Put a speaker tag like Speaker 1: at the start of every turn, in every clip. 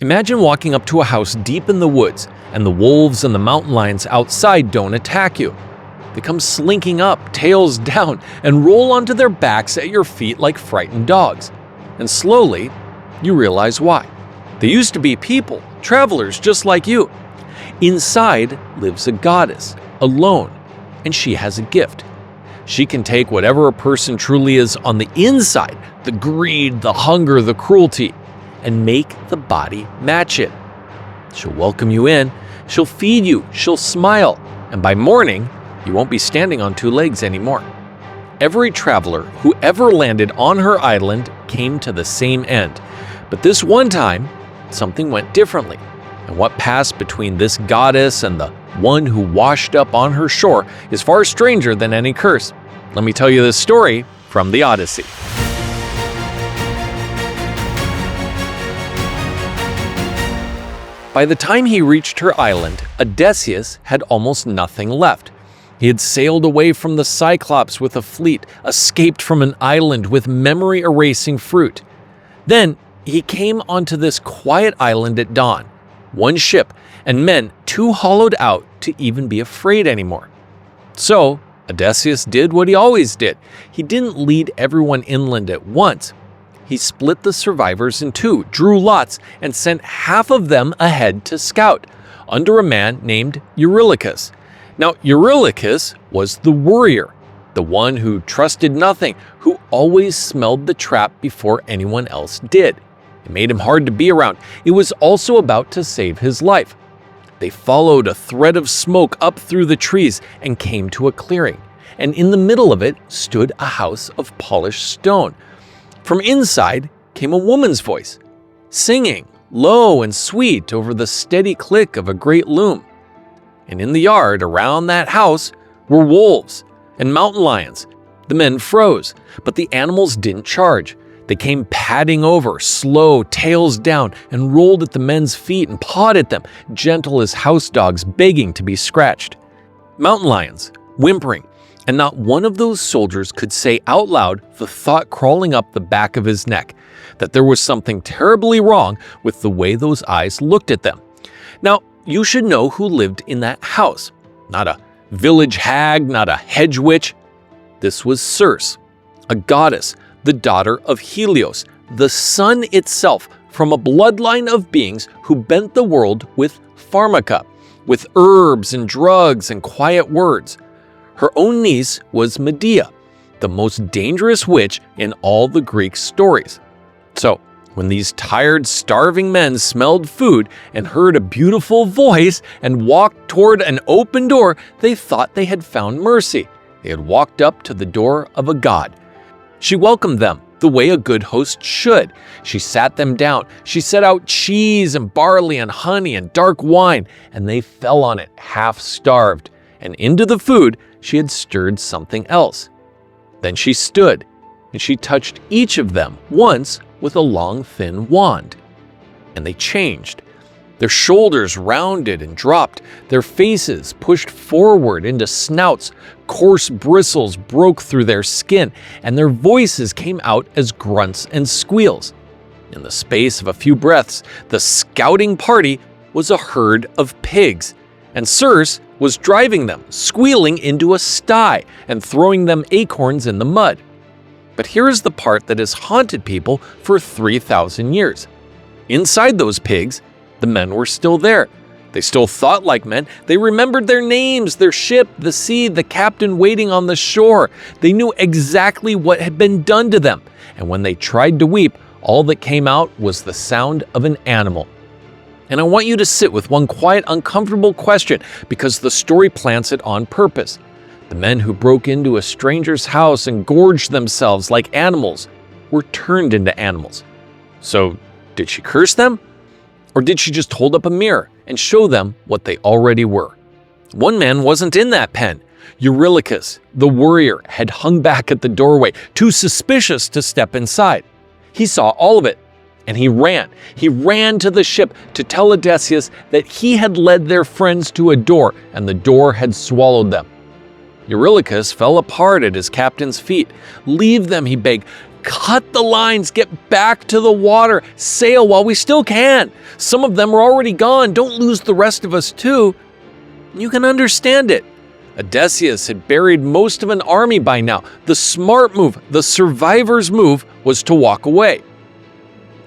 Speaker 1: Imagine walking up to a house deep in the woods, and the wolves and the mountain lions outside don't attack you. They come slinking up, tails down, and roll onto their backs at your feet like frightened dogs. And slowly, you realize why. They used to be people, travelers just like you. Inside lives a goddess, alone, and she has a gift. She can take whatever a person truly is on the inside, the greed, the hunger, the cruelty, and make the body match it. She'll welcome you in, she'll feed you, she'll smile, and by morning, you won't be standing on two legs anymore. Every traveler who ever landed on her island came to the same end. But this one time, something went differently. And what passed between this goddess and the one who washed up on her shore is far stranger than any curse. Let me tell you this story from the Odyssey. By the time he reached her island, Odysseus had almost nothing left. He had sailed away from the Cyclops with a fleet, escaped from an island with memory-erasing fruit. Then he came onto this quiet island at dawn, one ship, and men too hollowed out to even be afraid anymore. So Odysseus did what he always did. He didn't lead everyone inland at once. He split the survivors in two, drew lots, and sent half of them ahead to scout, under a man named Eurylochus. Now, Eurylochus was the worrier, the one who trusted nothing, who always smelled the trap before anyone else did. It made him hard to be around. It was also about to save his life. They followed a thread of smoke up through the trees and came to a clearing, and in the middle of it stood a house of polished stone. From inside came a woman's voice, singing low and sweet over the steady click of a great loom. And in the yard around that house were wolves and mountain lions. The men froze, but the animals didn't charge. They came padding over, slow, tails down, and rolled at the men's feet and pawed at them, gentle as house dogs begging to be scratched. Mountain lions, whimpering, and not one of those soldiers could say out loud the thought crawling up the back of his neck, that there was something terribly wrong with the way those eyes looked at them. Now, you should know who lived in that house. Not a village hag, not a hedge witch. This was Circe, a goddess, the daughter of Helios, the sun itself, from a bloodline of beings who bent the world with pharmaca, with herbs and drugs and quiet words. Her own niece was Medea, the most dangerous witch in all the Greek stories. So, when these tired, starving men smelled food and heard a beautiful voice and walked toward an open door, they thought they had found mercy. They had walked up to the door of a god. She welcomed them the way a good host should. She sat them down. She set out cheese and barley and honey and dark wine, and they fell on it, half starved. And into the food she had stirred something else. Then she stood, and she touched each of them once with a long, thin wand. And they changed. Their shoulders rounded and dropped, their faces pushed forward into snouts, coarse bristles broke through their skin, and their voices came out as grunts and squeals. In the space of a few breaths, the scouting party was a herd of pigs, and Circe was driving them, squealing into a sty and throwing them acorns in the mud. But here is the part that has haunted people for 3,000 years. Inside those pigs, the men were still there. They still thought like men. They remembered their names, their ship, the sea, the captain waiting on the shore. They knew exactly what had been done to them. And when they tried to weep, all that came out was the sound of an animal. And I want you to sit with one quiet, uncomfortable question, because the story plants it on purpose. The men who broke into a stranger's house and gorged themselves like animals were turned into animals. So, did she curse them? Or did she just hold up a mirror and show them what they already were? One man wasn't in that pen. Eurylochus, the warrior, had hung back at the doorway, too suspicious to step inside. He saw all of it, and he ran. He ran to the ship to tell Odysseus that he had led their friends to a door, and the door had swallowed them. Eurylochus fell apart at his captain's feet. "Leave them," he begged. Cut the lines, get back to the water, sail while we still can. Some of them are already gone, don't lose the rest of us too." You can understand it. Odysseus had buried most of an army by now. The smart move, the survivor's move, was to walk away.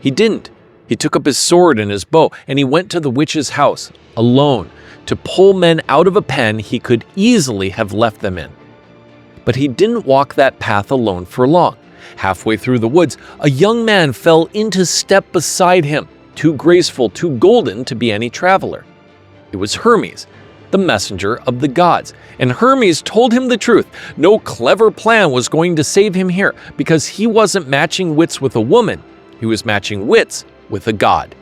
Speaker 1: He didn't. He took up his sword and his bow, and he went to the witch's house, alone, to pull men out of a pen he could easily have left them in. But he didn't walk that path alone for long. Halfway through the woods, a young man fell into step beside him, too graceful, too golden to be any traveler. It was Hermes, the messenger of the gods, and Hermes told him the truth. No clever plan was going to save him here, because he wasn't matching wits with a woman, he was matching wits with a god.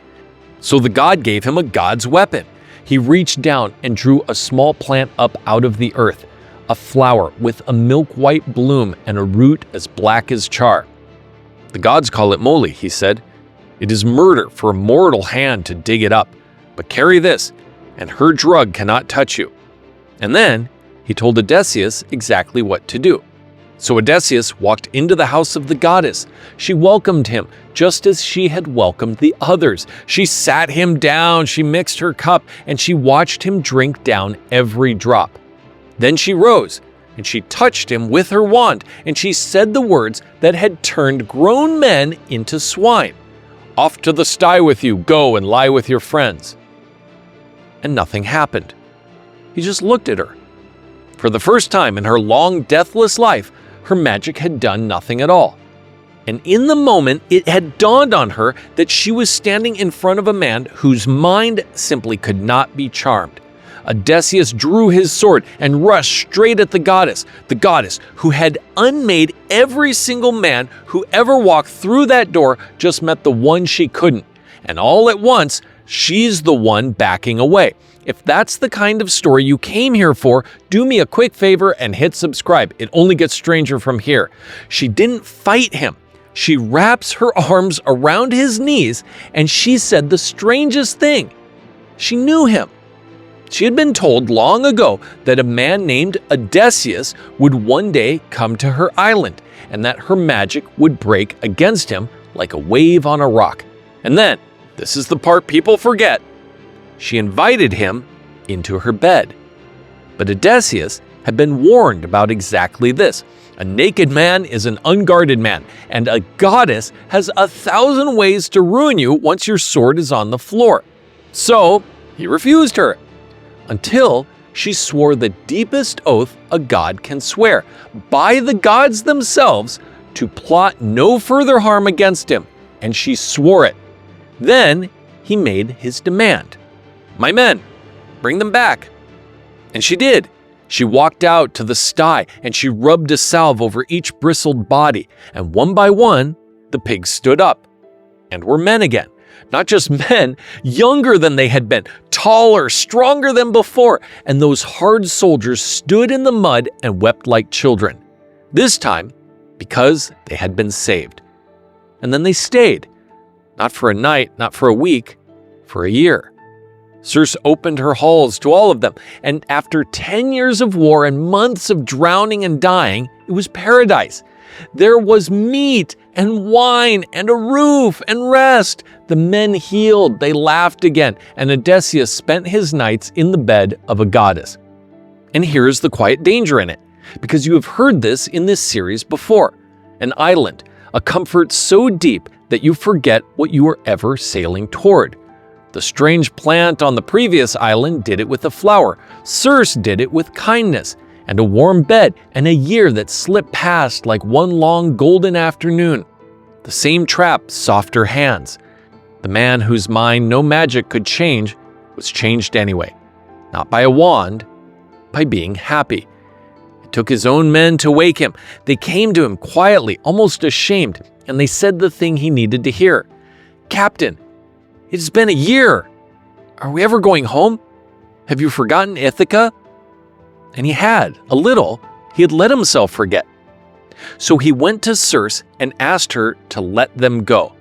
Speaker 1: So the god gave him a god's weapon. He reached down and drew a small plant up out of the earth, a flower with a milk-white bloom and a root as black as char. "The gods call it moly," he said. "It is murder for a mortal hand to dig it up, but carry this, and her drug cannot touch you." And then he told Odysseus exactly what to do. So Odysseus walked into the house of the goddess. She welcomed him just as she had welcomed the others. She sat him down, she mixed her cup, and she watched him drink down every drop. Then she rose, and she touched him with her wand, and she said the words that had turned grown men into swine. "Off to the sty with you, go and lie with your friends." And nothing happened. He just looked at her. For the first time in her long, deathless life, her magic had done nothing at all. And in the moment, it had dawned on her that she was standing in front of a man whose mind simply could not be charmed. Odysseus drew his sword and rushed straight at the goddess who had unmade every single man who ever walked through that door, just met the one she couldn't. And all at once, she's the one backing away. If that's the kind of story you came here for, do me a quick favor and hit subscribe. It only gets stranger from here. She didn't fight him. She wraps her arms around his knees, and she said the strangest thing. She knew him. She had been told long ago that a man named Odysseus would one day come to her island, and that her magic would break against him like a wave on a rock. And then, this is the part people forget, she invited him into her bed. But Odysseus had been warned about exactly this. A naked man is an unguarded man, and a goddess has 1,000 ways to ruin you once your sword is on the floor. So he refused her, until she swore the deepest oath a god can swear, by the gods themselves, to plot no further harm against him, and she swore it. Then he made his demand. "My men, bring them back." And she did. She walked out to the sty, and she rubbed a salve over each bristled body, and one by one, the pigs stood up, and were men again. Not just men, younger than they had been, taller, stronger than before, and those hard soldiers stood in the mud and wept like children. This time, because they had been saved. And then they stayed. Not for a night, not for a week, for a year. Circe opened her halls to all of them, and after 10 years of war and months of drowning and dying, it was paradise. There was meat and wine and a roof and rest. The men healed, they laughed again, and Odysseus spent his nights in the bed of a goddess. And here's the quiet danger in it, because you have heard this in this series before. An island, a comfort so deep that you forget what you were ever sailing toward. The strange plant on the previous island did it with a flower. Circe did it with kindness, and a warm bed, and a year that slipped past like one long golden afternoon. The same trap, softer hands. The man whose mind no magic could change was changed anyway. Not by a wand, by being happy. It took his own men to wake him. They came to him quietly, almost ashamed, and they said the thing he needed to hear. "Captain, it has been a year. Are we ever going home? Have you forgotten Ithaca?" And he had, a little. He had let himself forget. So he went to Circe and asked her to let them go.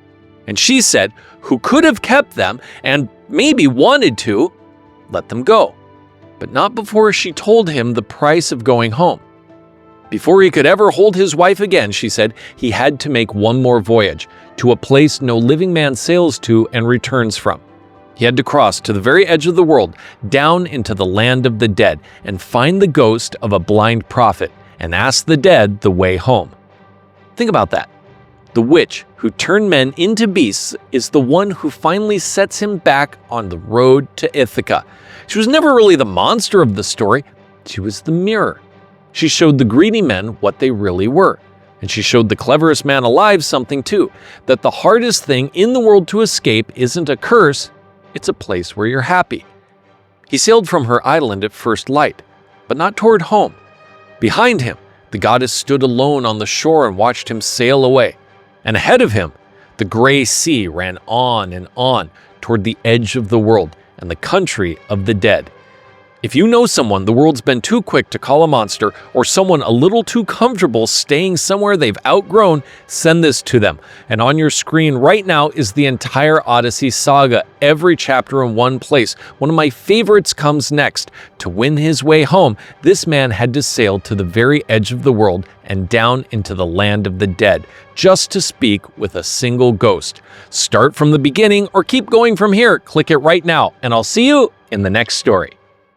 Speaker 1: And she said, who could have kept them and maybe wanted to, let them go. But not before she told him the price of going home. Before he could ever hold his wife again, she said, he had to make one more voyage to a place no living man sails to and returns from. He had to cross to the very edge of the world, down into the land of the dead, and find the ghost of a blind prophet and ask the dead the way home. Think about that. The witch who turned men into beasts is the one who finally sets him back on the road to Ithaca. She was never really the monster of the story. She was the mirror. She showed the greedy men what they really were. And she showed the cleverest man alive something too, that the hardest thing in the world to escape isn't a curse, it's a place where you're happy. He sailed from her island at first light, but not toward home. Behind him, the goddess stood alone on the shore and watched him sail away. And ahead of him, the gray sea ran on and on toward the edge of the world and the country of the dead. If you know someone the world's been too quick to call a monster, or someone a little too comfortable staying somewhere they've outgrown, send this to them. And on your screen right now is the entire Odyssey saga, every chapter in one place. One of my favorites comes next. To win his way home, this man had to sail to the very edge of the world and down into the land of the dead, just to speak with a single ghost. Start from the beginning or keep going from here. Click it right now, and I'll see you in the next story.